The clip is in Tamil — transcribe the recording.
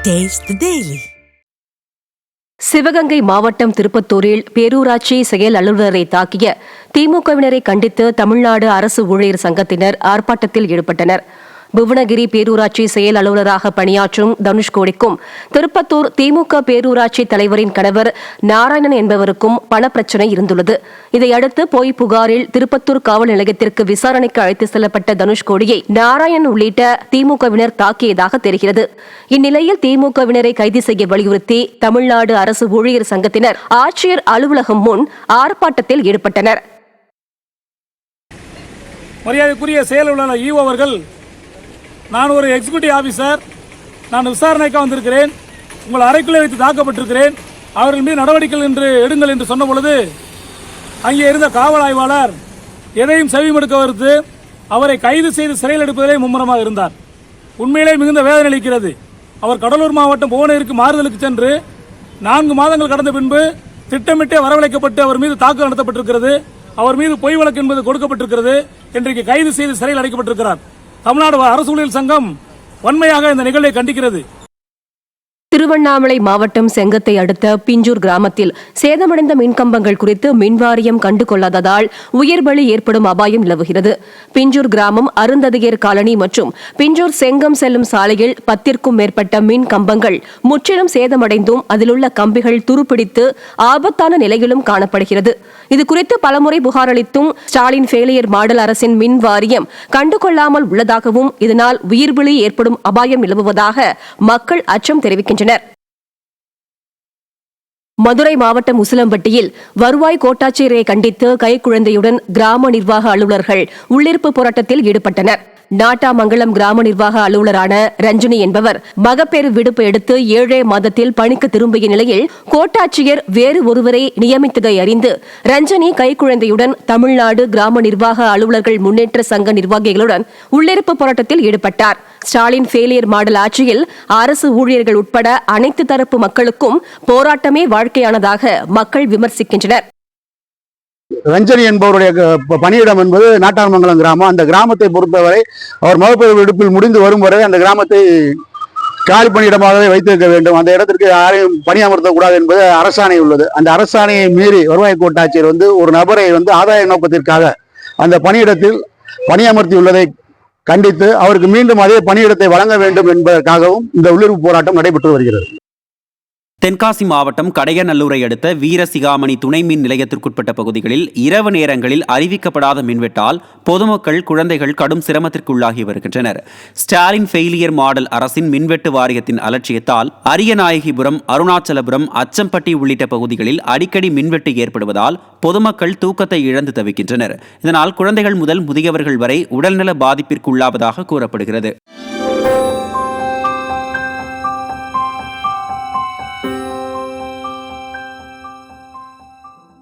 Taste the Daily. சிவகங்கை மாவட்டம் திருப்பத்தூரில் பேரூராட்சி செயல் அலுவலரை தாக்கிய திமுகவினரை கண்டித்து தமிழ்நாடு அரசு ஊழியர் சங்கத்தினர் ஆர்ப்பாட்டத்தில் ஈடுபட்டனர். புவனகிரி பேரூராட்சி செயல் அலுவலராக பணியாற்றும் தனுஷ்கோடிக்கும் திருப்பத்தூர் திமுக பேரூராட்சி தலைவரின் கணவர் நாராயணன் என்பவருக்கும் பணப்பிரச்சினை இருந்துள்ளது. இதையடுத்து பொய் புகாரில் திருப்பத்தூர் காவல் நிலையத்திற்கு விசாரணைக்கு அழைத்து செல்லப்பட்ட தனுஷ்கோடியை நாராயணன் உள்ளிட்ட திமுகவினர் தாக்கியதாக தெரிகிறது. இந்நிலையில் திமுகவினரை கைது செய்ய வலியுறுத்தி தமிழ்நாடு அரசு ஊழியர் சங்கத்தினர் ஆட்சியர் அலுவலகம் முன் ஆர்ப்பாட்டத்தில் ஈடுபட்டனர். மரியாதைக்குரிய செயல் அலுவலர் ஈவோ அவர்கள், நான் ஒரு எக்ஸிக்யூட்டிவ் ஆபீசர், நான் விசாரணைக்காக வந்திருக்கிறேன், உங்கள் அறைக்குள்ளே வைத்து தாக்கப்பட்டிருக்கிறேன், அவர்கள் மீது நடவடிக்கைகள் என்று எடுங்கள் என்று சொன்ன பொழுது அங்கே இருந்த காவல் ஆய்வாளர் எதையும் செவிமடுக்க மறுத்து அவரை கைது செய்து சிறையில் எடுப்பதிலே மும்முரமாக இருந்தார். உண்மையிலே மிகுந்த வேதனை அளிக்கிறது. அவர் கடலூர் மாவட்டம் புவனகிரிக்கு மாறுதலுக்கு சென்று 4 மாதங்கள் கடந்த பின்பு திட்டமிட்டே வரவழைக்கப்பட்டு அவர் மீது தாக்குதல் நடத்தப்பட்டிருக்கிறது. அவர் மீது பொய் வழக்கு என்பது கொடுக்கப்பட்டிருக்கிறது. இன்றைக்கு கைது செய்து சிறையில் அடைக்கப்பட்டிருக்கிறார். தமிழ்நாடு அரசு ஊழியர் சங்கம் வன்மையாக இந்த நிகழ்வை கண்டிக்கிறது. திருவண்ணாமலை மாவட்டம் செங்கத்தை அடுத்த பிஞ்சூர் கிராமத்தில் சேதமடைந்த மின்கம்பங்கள் குறித்து மின்வாரியம் கண்டுகொள்ளாததால் உயிர்பலி ஏற்படும் அபாயம் நிலவுகிறது. பிஞ்சூர் கிராமம் அருந்ததியர் காலனி மற்றும் பிஞ்சூர் செங்கம் செல்லும் சாலையில் 10க்கும் மேற்பட்ட மின் கம்பங்கள் முற்றிலும் சேதமடைந்தும் அதிலுள்ள கம்பிகள் துருப்பிடித்து ஆபத்தான நிலையிலும் காணப்படுகிறது. இதுகுறித்து பலமுறை புகார் அளித்தும் ஸ்டாலின் ஃபெயிலியர் மாடல் அரசின் மின் வாரியம் கண்டுகொள்ளாமல் உள்ளதாகவும் இதனால் உயிர்பலி ஏற்படும் அபாயம் நிலவுவதாக மக்கள் அச்சம் தெரிவிக்கின்றனர். மதுரை மாவட்டம் உசிலம்பட்டியில் வருவாய் கோட்டாட்சியரை கண்டித்து கைக்குழந்தையுடன் கிராம நிர்வாக அலுவலர்கள் உள்ளிருப்பு போராட்டத்தில் ஈடுபட்டனர். நாட்டாமங்கலம் கிராம நிர்வாக அலுவலரான ரஞ்சினி என்பவர் மகப்பேறு விடுப்பு எடுத்து 7 மாதத்தில் பணிக்கு திரும்பிய நிலையில் கோட்டாட்சியர் வேறு ஒருவரை நியமித்ததை அறிந்து ரஞ்சினி கைக்குழந்தையுடன் தமிழ்நாடு கிராம நிர்வாக அலுவலர்கள் முன்னேற்ற சங்க நிர்வாகிகளுடன் உள்ளிருப்பு போராட்டத்தில் ஈடுபட்டார். ஸ்டாலின் ஃபெயிலியர் மாடல் ஆட்சியில் அரசு ஊழியர்கள் உட்பட அனைத்து தரப்பு மக்களுக்கும் போராட்டமே வாழ்க்கையானதாக மக்கள் விமர்சிக்கின்றனர். ரஞ்சனி என்பவருடைய பணியிடம் என்பது நாட்டார்மங்கலம் கிராமம். அந்த கிராமத்தை பொறுத்தவரை அவர் மகப்பேறு விடுப்பில் முடிந்து வரும் வரை அந்த கிராமத்தை காலி பணியிடமாகவே வைத்திருக்க வேண்டும். அந்த இடத்திற்கு யாரையும் பணியமர்த்தக்கூடாது என்பது அரசாணை உள்ளது. அந்த அரசாணையை மீறி வருவாய் கோட்டாட்சியர் ஒரு நபரை ஆதாய நோக்கத்திற்காக அந்த பணியிடத்தில் பணியமர்த்தியுள்ளதை கண்டித்து அவருக்கு மீண்டும் அதே பணியிடத்தை வழங்க வேண்டும் என்பதற்காகவும் இந்த உள்ளிருப்பு போராட்டம் நடைபெற்று வருகிறது. தென்காசி மாவட்டம் கடையநல்லூரை அடுத்த வீரசிகாமணி துணை மின் நிலையத்திற்குட்பட்ட பகுதிகளில் இரவு நேரங்களில் அறிவிக்கப்படாத மின்வெட்டால் பொதுமக்கள், குழந்தைகள் கடும் சிரமத்திற்குள்ளாகி வருகின்றனர். ஸ்டாலின் ஃபெயிலியர் மாடல் அரசின் மின்வெட்டு வாரியத்தின் அலட்சியத்தால் அரியநாயகிபுரம், அருணாச்சலபுரம், அச்சம்பட்டி உள்ளிட்ட பகுதிகளில் அடிக்கடி மின்வெட்டு ஏற்படுவதால் பொதுமக்கள் தூக்கத்தை இழந்து தவிக்கின்றனர். இதனால் குழந்தைகள் முதல் முதியவர்கள் வரை உடல்நல பாதிப்பிற்குள்ளாவதாக கூறப்படுகிறது.